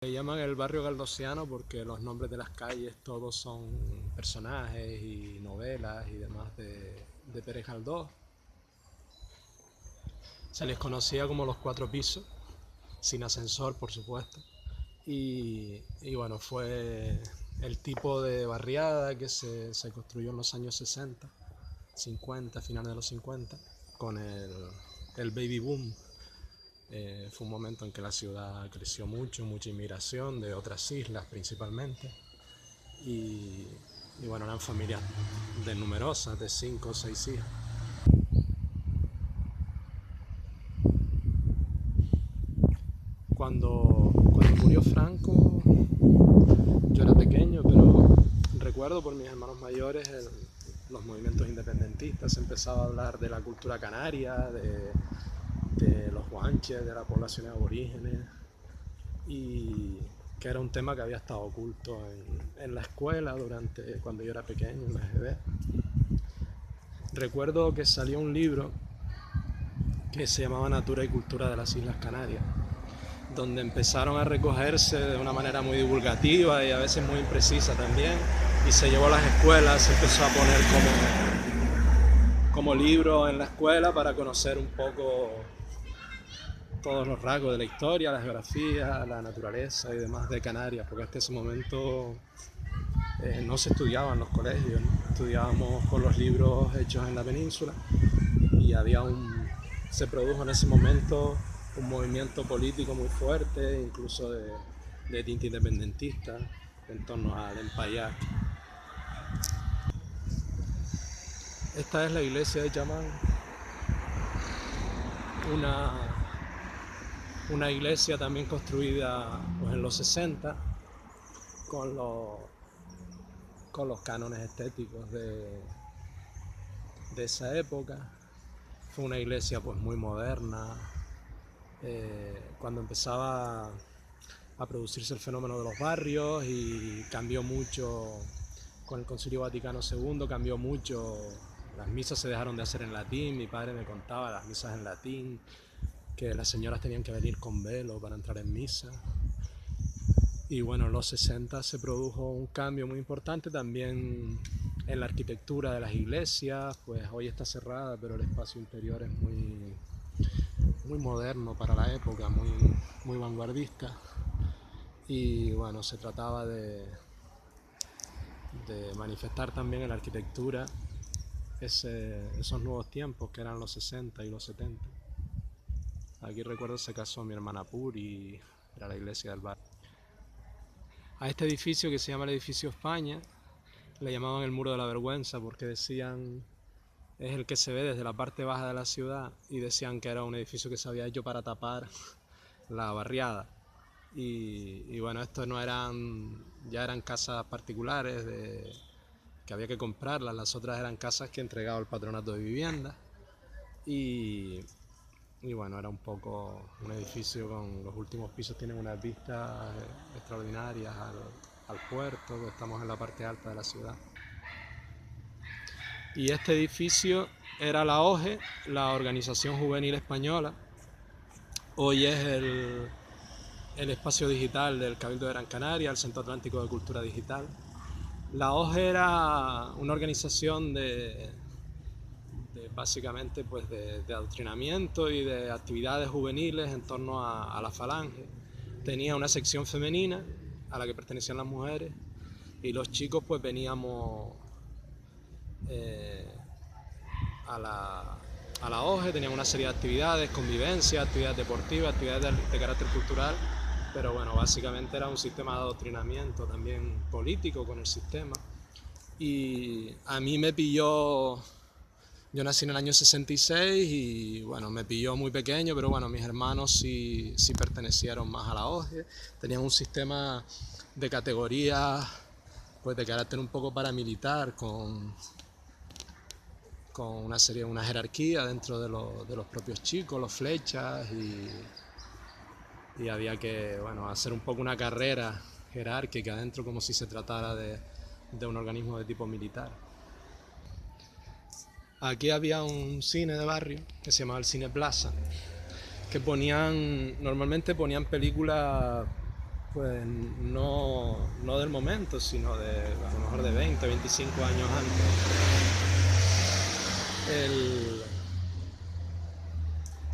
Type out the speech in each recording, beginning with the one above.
Le llaman el barrio galdosiano porque los nombres de las calles todos son personajes y novelas y demás de Pérez Galdós. Se les conocía como los cuatro pisos, sin ascensor por supuesto. Y bueno, fue el tipo de barriada que se construyó en los años 60, 50, finales de los 50, con el baby boom. Fue un momento en que la ciudad creció mucho, mucha inmigración de otras islas principalmente. Y, y bueno, eran familias de numerosas, de 5 o 6 hijas. Cuando murió Franco, yo era pequeño, pero recuerdo por mis hermanos mayores los movimientos independentistas. Se empezaba a hablar de la cultura canaria, de los guanches, de las poblaciones aborígenes, y que era un tema que había estado oculto en la escuela cuando yo era pequeño, en la EGB. Recuerdo que salió un libro que se llamaba Natura y Cultura de las Islas Canarias, donde empezaron a recogerse de una manera muy divulgativa y a veces muy imprecisa también, y se llevó a las escuelas, se empezó a poner como libro en la escuela para conocer un poco todos los rasgos de la historia, la geografía, la naturaleza y demás de Canarias, porque hasta ese momento no se estudiaba en los colegios, ¿no? Estudiábamos con los libros hechos en la península y se produjo en ese momento un movimiento político muy fuerte, incluso de tinte independentista, en torno al Empayar. Esta es la iglesia de Chamán, una, una iglesia también construida pues, en los 60 con los cánones estéticos de esa época. Fue una iglesia pues muy moderna. Cuando empezaba a producirse el fenómeno de los barrios, y cambió mucho con el Concilio Vaticano II, cambió mucho. Las misas se dejaron de hacer en latín. Mi padre me contaba las misas en latín, que las señoras tenían que venir con velo para entrar en misa. Y bueno, en los 60 se produjo un cambio muy importante también en la arquitectura de las iglesias. Pues hoy está cerrada, pero el espacio interior es muy moderno para la época, muy vanguardista. Y bueno, se trataba de manifestar también en la arquitectura esos nuevos tiempos que eran los 60 y los 70. Aquí recuerdo se casó mi hermana Puri, era la iglesia del barrio. A este edificio, que se llama el edificio España, le llamaban el Muro de la Vergüenza porque decían, es el que se ve desde la parte baja de la ciudad, y decían que era un edificio que se había hecho para tapar la barriada. Y bueno, estos no eran, ya eran casas particulares que había que comprarlas. Las otras eran casas que entregaba el patronato de vivienda. Y bueno, era un poco un edificio con los últimos pisos, tienen unas vistas extraordinarias al puerto, que estamos en la parte alta de la ciudad. Y este edificio era la OGE, la Organización Juvenil Española. Hoy es el espacio digital del Cabildo de Gran Canaria, el Centro Atlántico de Cultura Digital. La OGE era una organización básicamente pues de adoctrinamiento y de actividades juveniles en torno a la falange. Tenía una sección femenina a la que pertenecían las mujeres, y los chicos pues veníamos a la OGE, tenían una serie de actividades, convivencia, actividades deportivas, actividades de carácter cultural, pero bueno, básicamente era un sistema de adoctrinamiento también político con el sistema. Y a mí me pilló, yo nací en el año 66 y bueno, me pilló muy pequeño, pero bueno, mis hermanos sí pertenecieron más a la OGE, tenían un sistema de categorías pues de carácter un poco paramilitar, con una jerarquía dentro de los propios chicos, los flechas, y había que bueno, hacer un poco una carrera jerárquica dentro, como si se tratara de un organismo de tipo militar. Aquí había un cine de barrio que se llamaba el Cine Plaza, que normalmente ponían películas pues no del momento, sino de a lo mejor de 20, 25 años antes.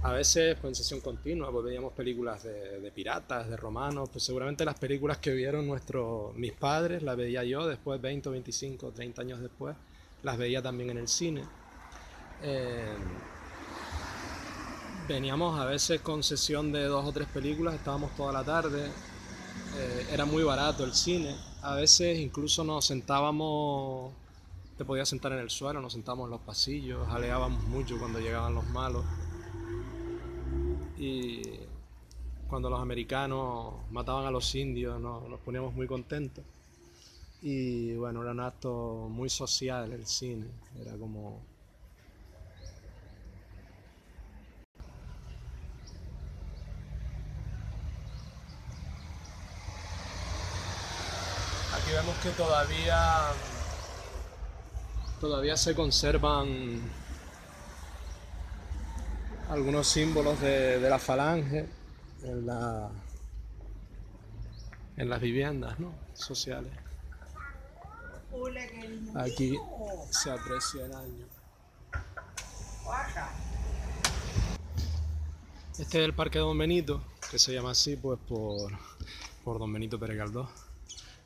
A veces, pues en sesión continua, pues veíamos películas de piratas, de romanos, pues seguramente las películas que vieron mis padres, las veía yo después, 20, 25, 30 años después, las veía también en el cine. Eh, Veníamos a veces con sesión de 2 o 3 películas, estábamos toda la tarde, era muy barato el cine, a veces incluso nos sentábamos, te podías sentar en el suelo, nos sentábamos en los pasillos, aleábamos mucho cuando llegaban los malos. Y cuando los americanos mataban a los indios nos poníamos muy contentos. Y bueno, era un acto muy social el cine, era como... Aquí vemos que todavía se conservan algunos símbolos de la falange en las viviendas, ¿no?, sociales. Aquí se aprecia el año. Este es el Parque Don Benito, que se llama así pues por Don Benito Pérez Galdós.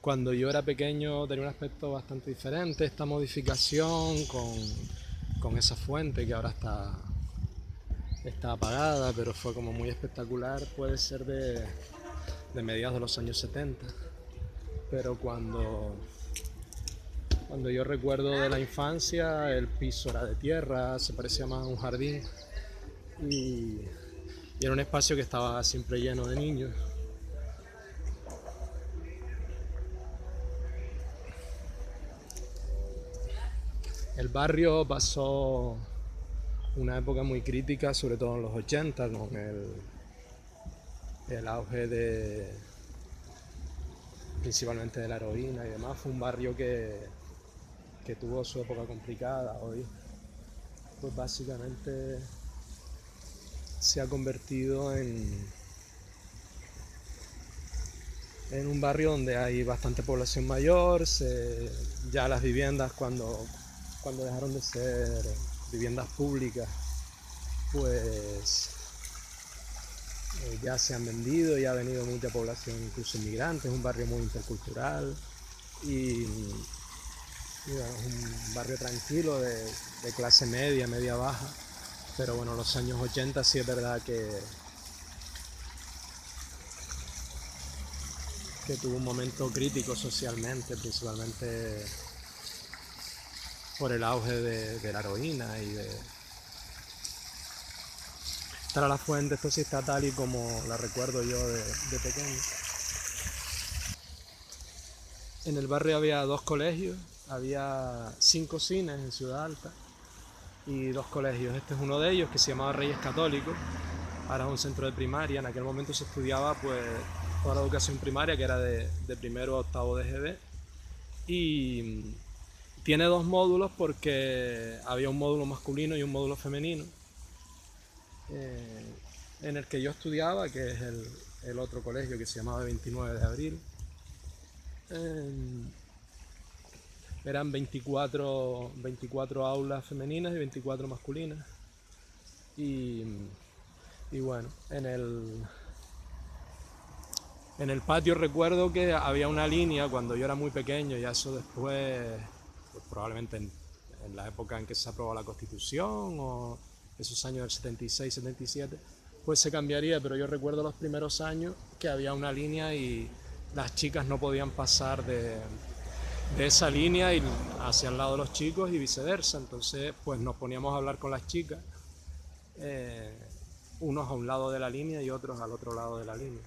Cuando yo era pequeño tenía un aspecto bastante diferente, esta modificación con esa fuente que ahora está apagada, pero fue como muy espectacular, puede ser de mediados de los años 70. Pero cuando yo recuerdo de la infancia, el piso era de tierra, se parecía más a un jardín y era un espacio que estaba siempre lleno de niños. El barrio pasó una época muy crítica, sobre todo en los 80, con el auge principalmente de la heroína y demás. Fue un barrio que tuvo su época complicada. Hoy pues básicamente se ha convertido en un barrio donde hay bastante población mayor. Ya las viviendas cuando dejaron de ser viviendas públicas, pues ya se han vendido y ha venido mucha población, incluso inmigrantes. Es un barrio muy intercultural y bueno, es un barrio tranquilo de clase media, media baja, pero bueno, los años 80 sí es verdad que tuvo un momento crítico socialmente, principalmente por el auge de la heroína y de... Esta la fuente, esto sí está tal y como la recuerdo yo de pequeño. En el barrio había 2 colegios, había 5 cines en Ciudad Alta y 2 colegios. Este es uno de ellos, que se llamaba Reyes Católicos, ahora es un centro de primaria. En aquel momento se estudiaba pues toda la educación primaria, que era de primero a octavo de GB, y tiene 2 módulos porque había un módulo masculino y un módulo femenino. En el que yo estudiaba, que es el otro colegio, que se llamaba 29 de abril, eran 24 aulas femeninas y 24 masculinas. Y bueno, en el patio recuerdo que había una línea cuando yo era muy pequeño, ya eso después, pues probablemente en la época en que se aprobó la Constitución o esos años del 76, 77, pues se cambiaría, pero yo recuerdo los primeros años que había una línea y las chicas no podían pasar de esa línea y hacia el lado de los chicos y viceversa. Entonces pues nos poníamos a hablar con las chicas, unos a un lado de la línea y otros al otro lado de la línea.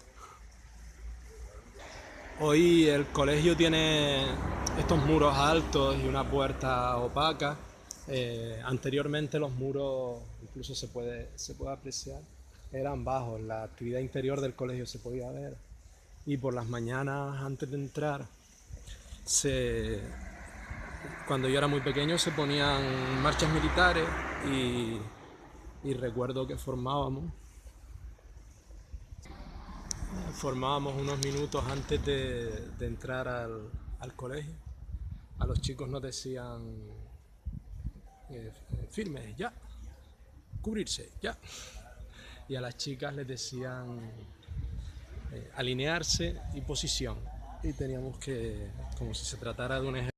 Hoy el colegio tiene estos muros altos y una puerta opaca. Anteriormente los muros, incluso se puede apreciar, eran bajos. La actividad interior del colegio se podía ver. Y por las mañanas, antes de entrar, cuando yo era muy pequeño, se ponían marchas militares y recuerdo que formábamos formábamos unos minutos antes de entrar al colegio. A los chicos nos decían firme, ya, cubrirse, ya. Y a las chicas les decían alinearse y posición. Y teníamos que, como si se tratara de un ejercicio,